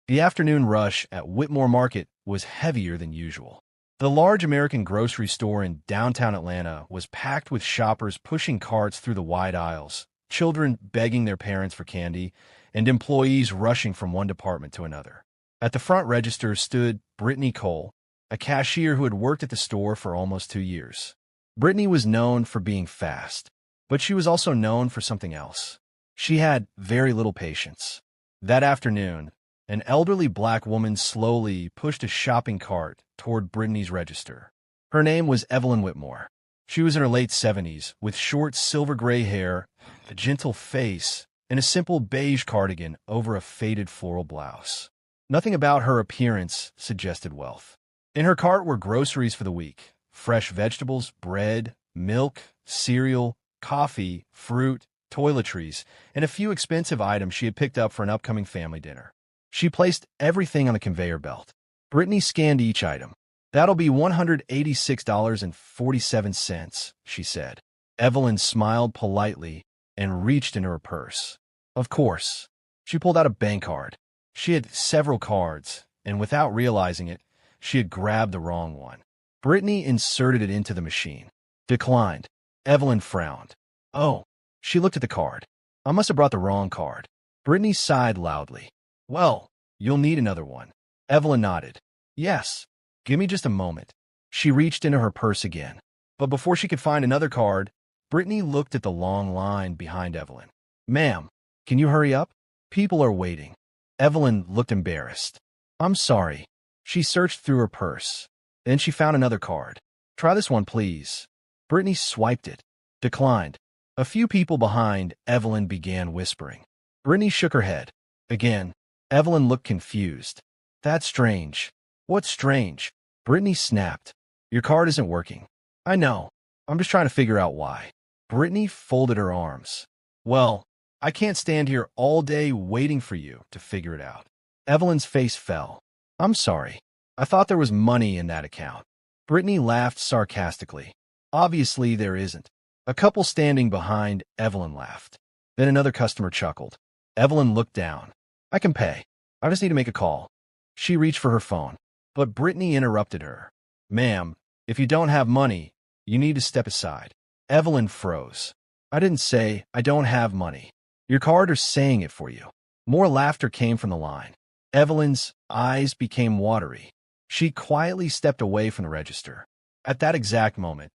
The afternoon rush at Whitmore Market was heavier than usual. The large American grocery store in downtown Atlanta was packed with shoppers pushing carts through the wide aisles, children begging their parents for candy, and employees rushing from one department to another. At the front register stood Brittany Cole, a cashier who had worked at the store for almost 2 years. Brittany was known for being fast, but she was also known for something else. She had very little patience. That afternoon, an elderly black woman slowly pushed a shopping cart toward Brittany's register. Her name was Evelyn Whitmore. She was in her late 70s, with short silver-gray hair, a gentle face, and a simple beige cardigan over a faded floral blouse. Nothing about her appearance suggested wealth. In her cart were groceries for the week: fresh vegetables, bread, milk, cereal, coffee, fruit, toiletries, and a few expensive items she had picked up for an upcoming family dinner. She placed everything on the conveyor belt. Brittany scanned each item. "That'll be $186.47, she said. Evelyn smiled politely and reached into her purse. Of course. She pulled out a bank card. She had several cards, and without realizing it, she had grabbed the wrong one. Brittany inserted it into the machine. Declined. Evelyn frowned. Oh. She looked at the card. I must have brought the wrong card. Brittany sighed loudly. Well, you'll need another one. Evelyn nodded. Yes. Give me just a moment. She reached into her purse again. But before she could find another card, Brittany looked at the long line behind Evelyn. Ma'am, can you hurry up? People are waiting. Evelyn looked embarrassed. I'm sorry. She searched through her purse. Then she found another card. Try this one, please. Brittany swiped it. Declined. A few people behind Evelyn began whispering. Brittany shook her head. Again, Evelyn looked confused. That's strange. What's strange? Brittany snapped. Your card isn't working. I know. I'm just trying to figure out why. Brittany folded her arms. Well, I can't stand here all day waiting for you to figure it out. Evelyn's face fell. I'm sorry. I thought there was money in that account. Brittany laughed sarcastically. Obviously there isn't. A couple standing behind Evelyn laughed. Then another customer chuckled. Evelyn looked down. I can pay. I just need to make a call. She reached for her phone, but Brittany interrupted her. Ma'am, if you don't have money, you need to step aside. Evelyn froze. I didn't say I don't have money. Your card is saying it for you. More laughter came from the line. Evelyn's eyes became watery. She quietly stepped away from the register. At that exact moment,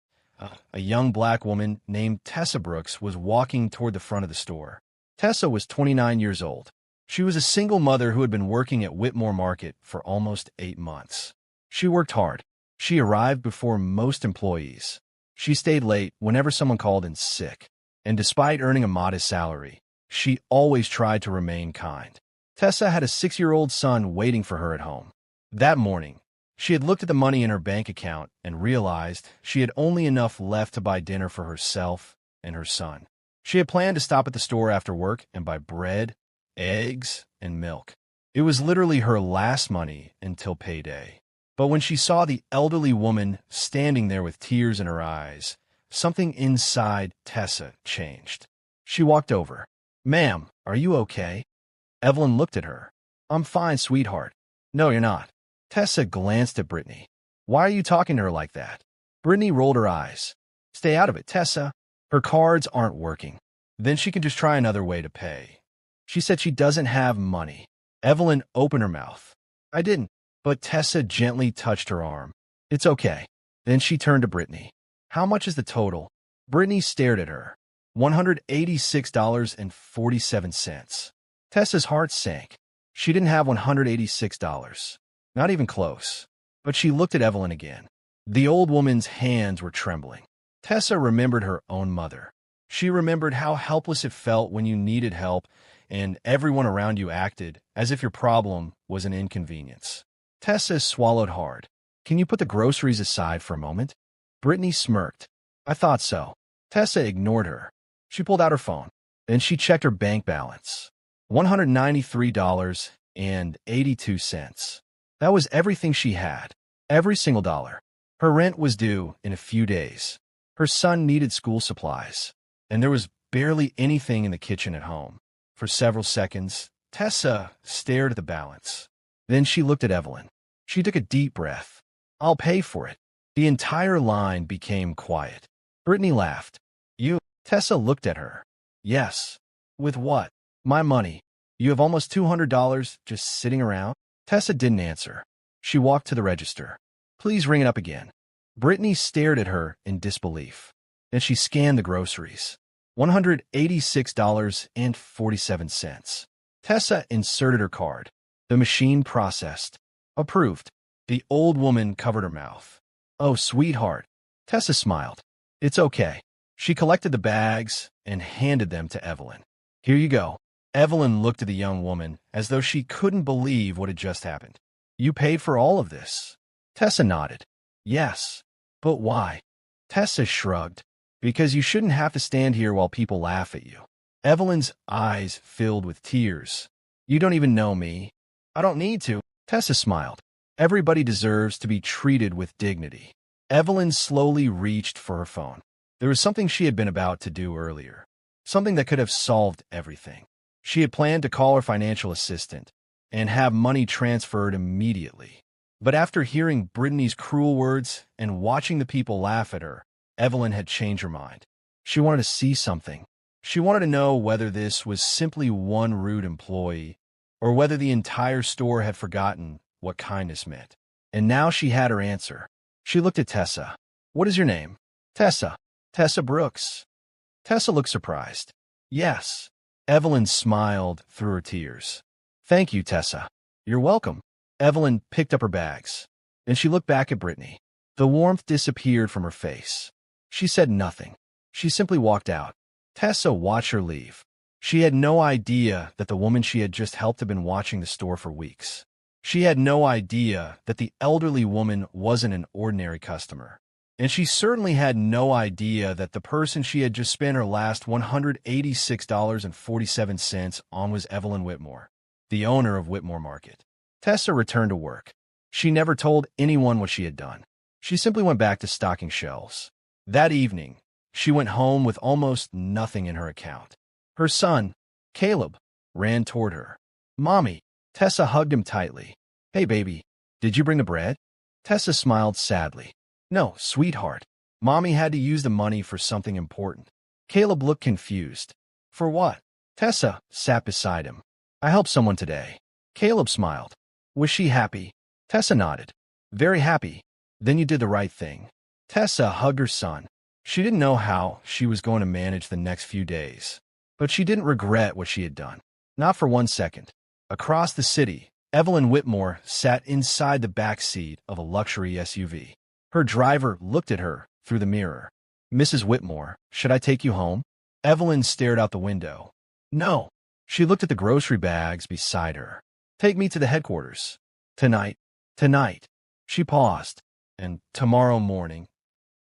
a young black woman named Tessa Brooks was walking toward the front of the store. Tessa was 29 years old. She was a single mother who had been working at Whitmore Market for almost 8 months. She worked hard. She arrived before most employees. She stayed late whenever someone called in sick. And despite earning a modest salary, she always tried to remain kind. Tessa had a 6-year-old son waiting for her at home. That morning, she had looked at the money in her bank account and realized she had only enough left to buy dinner for herself and her son. She had planned to stop at the store after work and buy bread, eggs, and milk. It was literally her last money until payday. But when she saw the elderly woman standing there with tears in her eyes, something inside Tessa changed. She walked over. Ma'am, are you okay? Evelyn looked at her. I'm fine, sweetheart. No, you're not. Tessa glanced at Brittany. Why are you talking to her like that? Brittany rolled her eyes. Stay out of it, Tessa. Her cards aren't working. Then she can just try another way to pay. She said she doesn't have money. Evelyn opened her mouth. I didn't, but Tessa gently touched her arm. It's okay. Then she turned to Brittany. How much is the total? Brittany stared at her. $186.47. Tessa's heart sank. She didn't have $186. Not even close. But she looked at Evelyn again. The old woman's hands were trembling. Tessa remembered her own mother. She remembered how helpless it felt when you needed help and everyone around you acted as if your problem was an inconvenience. Tessa swallowed hard. Can you put the groceries aside for a moment? Brittany smirked. I thought so. Tessa ignored her. She pulled out her phone. Then she checked her bank balance. $193.82. That was everything she had. Every single dollar. Her rent was due in a few days. Her son needed school supplies. And there was barely anything in the kitchen at home. For several seconds, Tessa stared at the balance. Then she looked at Evelyn. She took a deep breath. I'll pay for it. The entire line became quiet. Brittany laughed. You? Tessa looked at her. Yes. With what? My money. You have almost $200 just sitting around? Tessa didn't answer. She walked to the register. Please ring it up again. Brittany stared at her in disbelief. Then she scanned the groceries. $186.47. Tessa inserted her card. The machine processed. Approved. The old woman covered her mouth. Oh, sweetheart. Tessa smiled. It's okay. She collected the bags and handed them to Evelyn. Here you go. Evelyn looked at the young woman as though she couldn't believe what had just happened. You paid for all of this? Tessa nodded. Yes. But why? Tessa shrugged. Because you shouldn't have to stand here while people laugh at you. Evelyn's eyes filled with tears. You don't even know me. I don't need to. Tessa smiled. Everybody deserves to be treated with dignity. Evelyn slowly reached for her phone. There was something she had been about to do earlier. Something that could have solved everything. She had planned to call her financial assistant and have money transferred immediately. But after hearing Brittany's cruel words and watching the people laugh at her, Evelyn had changed her mind. She wanted to see something. She wanted to know whether this was simply one rude employee or whether the entire store had forgotten what kindness meant. And now she had her answer. She looked at Tessa. What is your name? Tessa. Tessa Brooks. Tessa looked surprised. Yes. Evelyn smiled through her tears. Thank you, Tessa. You're welcome. Evelyn picked up her bags. Then she looked back at Brittany. The warmth disappeared from her face. She said nothing. She simply walked out. Tessa watched her leave. She had no idea that the woman she had just helped had been watching the store for weeks. She had no idea that the elderly woman wasn't an ordinary customer. And she certainly had no idea that the person she had just spent her last $186.47 on was Evelyn Whitmore, the owner of Whitmore Market. Tessa returned to work. She never told anyone what she had done. She simply went back to stocking shelves. That evening, she went home with almost nothing in her account. Her son, Caleb, ran toward her. Mommy. Tessa hugged him tightly. Hey, baby, did you bring the bread? Tessa smiled sadly. No, sweetheart. Mommy had to use the money for something important. Caleb looked confused. For what? Tessa sat beside him. I helped someone today. Caleb smiled. Was she happy? Tessa nodded. Very happy. Then you did the right thing. Tessa hugged her son. She didn't know how she was going to manage the next few days. But she didn't regret what she had done. Not for 1 second. Across the city, Evelyn Whitmore sat inside the back seat of a luxury SUV. Her driver looked at her through the mirror. Mrs. Whitmore, should I take you home? Evelyn stared out the window. No. She looked at the grocery bags beside her. Take me to the headquarters. Tonight. Tonight. She paused. And tomorrow morning.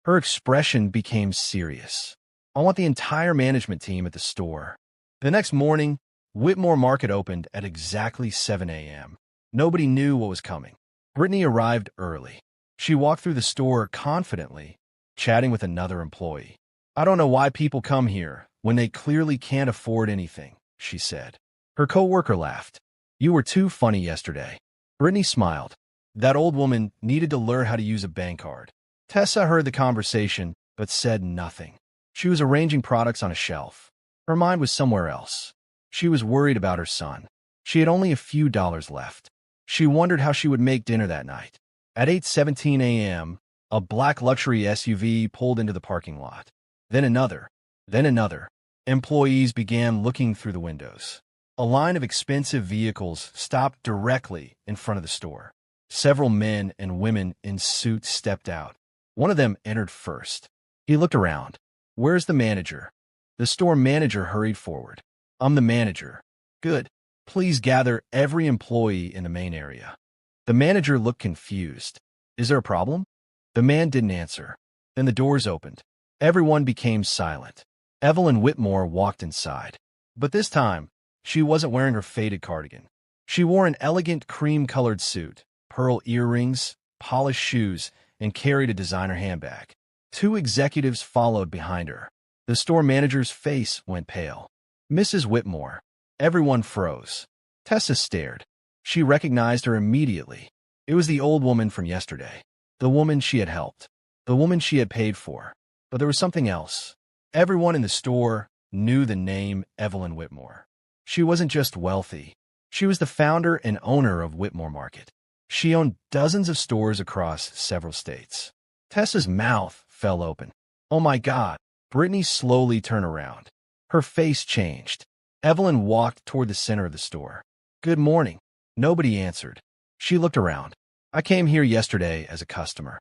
Her expression became serious. I want the entire management team at the store. The next morning, Whitmore Market opened at exactly 7 a.m. Nobody knew what was coming. Brittany arrived early. She walked through the store confidently, chatting with another employee. I don't know why people come here when they clearly can't afford anything, she said. Her coworker laughed. You were too funny yesterday. Brittany smiled. That old woman needed to learn how to use a bank card. Tessa heard the conversation, but said nothing. She was arranging products on a shelf. Her mind was somewhere else. She was worried about her son. She had only a few dollars left. She wondered how she would make dinner that night. At 8:17 a.m., a black luxury SUV pulled into the parking lot. Then another. Then another. Employees began looking through the windows. A line of expensive vehicles stopped directly in front of the store. Several men and women in suits stepped out. One of them entered first. He looked around. Where's the manager? The store manager hurried forward. I'm the manager. Good. Please gather every employee in the main area. The manager looked confused. Is there a problem? The man didn't answer. Then the doors opened. Everyone became silent. Evelyn Whitmore walked inside. But this time, she wasn't wearing her faded cardigan. She wore an elegant cream-colored suit, pearl earrings, polished shoes, and carried a designer handbag. Two executives followed behind her. The store manager's face went pale. Mrs. Whitmore. Everyone froze. Tessa stared. She recognized her immediately. It was the old woman from yesterday, the woman she had helped, the woman she had paid for. But there was something else. Everyone in the store knew the name Evelyn Whitmore. She wasn't just wealthy. She was the founder and owner of Whitmore Market. She owned dozens of stores across several states. Tessa's mouth fell open. Oh my God. Brittany slowly turned around. Her face changed. Evelyn walked toward the center of the store. Good morning. Nobody answered. She looked around. I came here yesterday as a customer.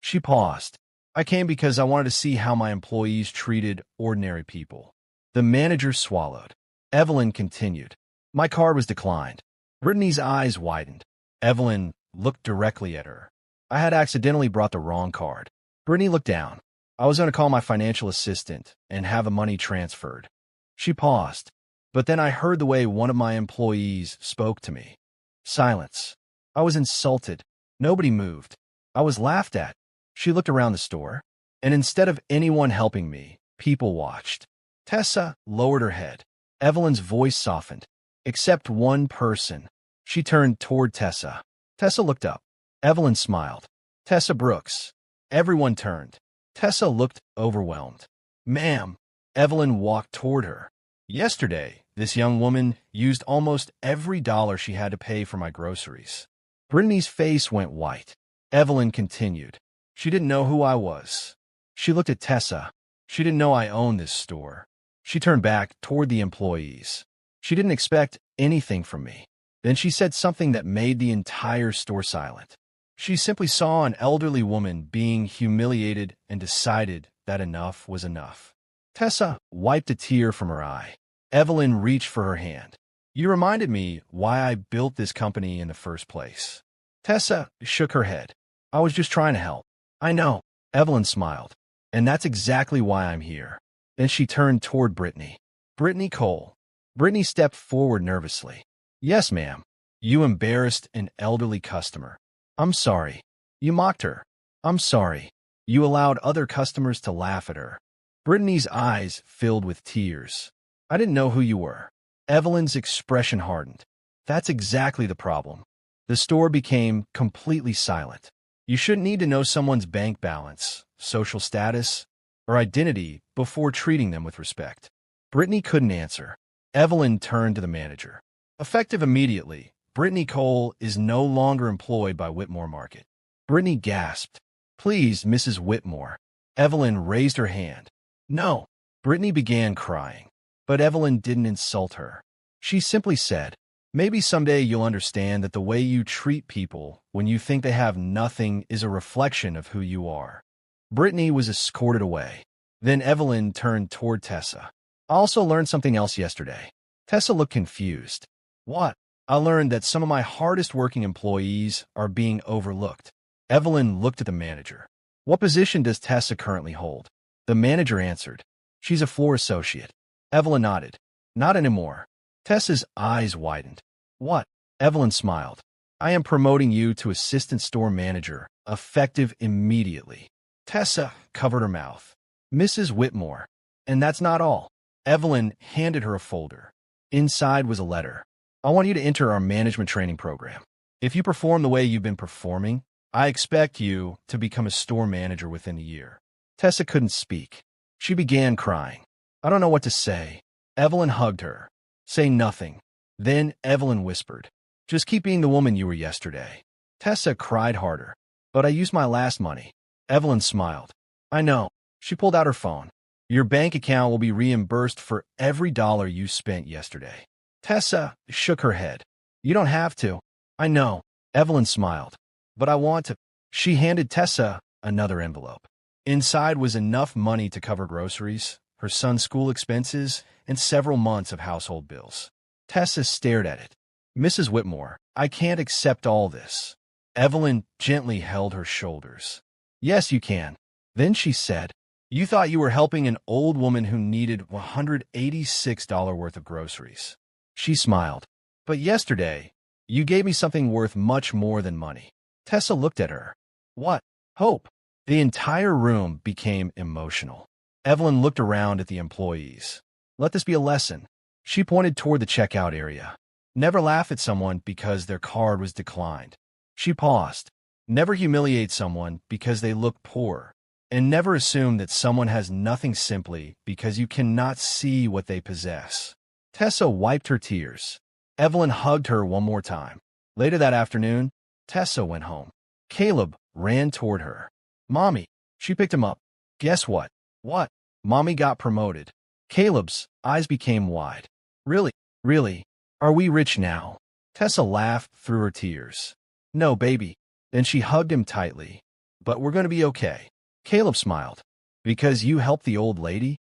She paused. I came because I wanted to see how my employees treated ordinary people. The manager swallowed. Evelyn continued. My card was declined. Brittany's eyes widened. Evelyn looked directly at her. I had accidentally brought the wrong card. Brittany looked down. I was going to call my financial assistant and have the money transferred. She paused. But then I heard the way one of my employees spoke to me. Silence. I was insulted. Nobody moved. I was laughed at. She looked around the store, and instead of anyone helping me, people watched. Tessa lowered her head. Evelyn's voice softened. Except one person. She turned toward Tessa. Tessa looked up. Evelyn smiled. Tessa Brooks. Everyone turned. Tessa looked overwhelmed. Ma'am. Evelyn walked toward her. Yesterday, this young woman used almost every dollar she had to pay for my groceries. Brittany's face went white. Evelyn continued. She didn't know who I was. She looked at Tessa. She didn't know I owned this store. She turned back toward the employees. She didn't expect anything from me. Then she said something that made the entire store silent. She simply saw an elderly woman being humiliated and decided that enough was enough. Tessa wiped a tear from her eye. Evelyn reached for her hand. You reminded me why I built this company in the first place. Tessa shook her head. I was just trying to help. I know. Evelyn smiled. And that's exactly why I'm here. Then she turned toward Brittany. Brittany Cole. Brittany stepped forward nervously. Yes, ma'am. You embarrassed an elderly customer. I'm sorry. You mocked her. I'm sorry. You allowed other customers to laugh at her. Brittany's eyes filled with tears. I didn't know who you were. Evelyn's expression hardened. That's exactly the problem. The store became completely silent. You shouldn't need to know someone's bank balance, social status, or identity before treating them with respect. Brittany couldn't answer. Evelyn turned to the manager. Effective immediately, Brittany Cole is no longer employed by Whitmore Market. Brittany gasped. Please, Mrs. Whitmore. Evelyn raised her hand. No. Brittany began crying. But Evelyn didn't insult her. She simply said, maybe someday you'll understand that the way you treat people when you think they have nothing is a reflection of who you are. Brittany was escorted away. Then Evelyn turned toward Tessa. I also learned something else yesterday. Tessa looked confused. What? I learned that some of my hardest working employees are being overlooked. Evelyn looked at the manager. What position does Tessa currently hold? The manager answered. She's a floor associate. Evelyn nodded. Not anymore. Tessa's eyes widened. What? Evelyn smiled. I am promoting you to assistant store manager, effective immediately. Tessa covered her mouth. Mrs. Whitmore. And that's not all. Evelyn handed her a folder. Inside was a letter. I want you to enter our management training program. If you perform the way you've been performing, I expect you to become a store manager within a year. Tessa couldn't speak. She began crying. I don't know what to say. Evelyn hugged her. Say nothing. Then Evelyn whispered, just keep being the woman you were yesterday. Tessa cried harder. But I used my last money. Evelyn smiled. I know. She pulled out her phone. Your bank account will be reimbursed for every dollar you spent yesterday. Tessa shook her head. You don't have to. I know. Evelyn smiled. But I want to. She handed Tessa another envelope. Inside was enough money to cover groceries, her son's school expenses, and several months of household bills. Tessa stared at it. Mrs. Whitmore, I can't accept all this. Evelyn gently held her shoulders. Yes, you can. Then she said, you thought you were helping an old woman who needed $186 worth of groceries. She smiled. But yesterday, you gave me something worth much more than money. Tessa looked at her. What? Hope. The entire room became emotional. Evelyn looked around at the employees. Let this be a lesson. She pointed toward the checkout area. Never laugh at someone because their card was declined. She paused. Never humiliate someone because they look poor. And never assume that someone has nothing simply because you cannot see what they possess. Tessa wiped her tears. Evelyn hugged her one more time. Later that afternoon, Tessa went home. Caleb ran toward her. Mommy. She picked him up. Guess what? What? Mommy got promoted. Caleb's eyes became wide. Really? Really? Are we rich now? Tessa laughed through her tears. No, baby. Then she hugged him tightly. But we're going to be okay. Caleb smiled. Because you helped the old lady?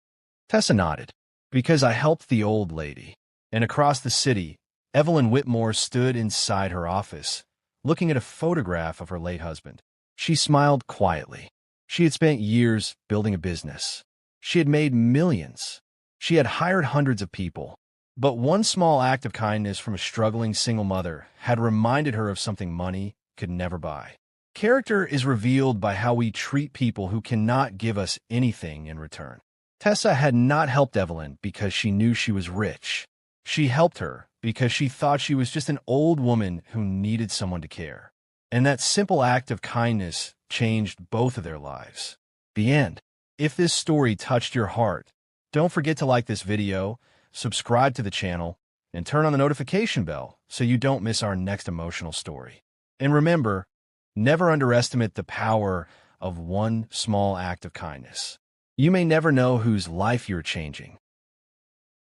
Tessa nodded. Because I helped the old lady. And across the city, Evelyn Whitmore stood inside her office, looking at a photograph of her late husband. She smiled quietly. She had spent years building a business. She had made millions. She had hired hundreds of people. But one small act of kindness from a struggling single mother had reminded her of something money could never buy. Character is revealed by how we treat people who cannot give us anything in return. Tessa had not helped Evelyn because she knew she was rich. She helped her because she thought she was just an old woman who needed someone to care. And that simple act of kindness changed both of their lives. The end. If this story touched your heart, don't forget to like this video, subscribe to the channel, and turn on the notification bell so you don't miss our next emotional story. And remember, never underestimate the power of one small act of kindness. You may never know whose life you're changing.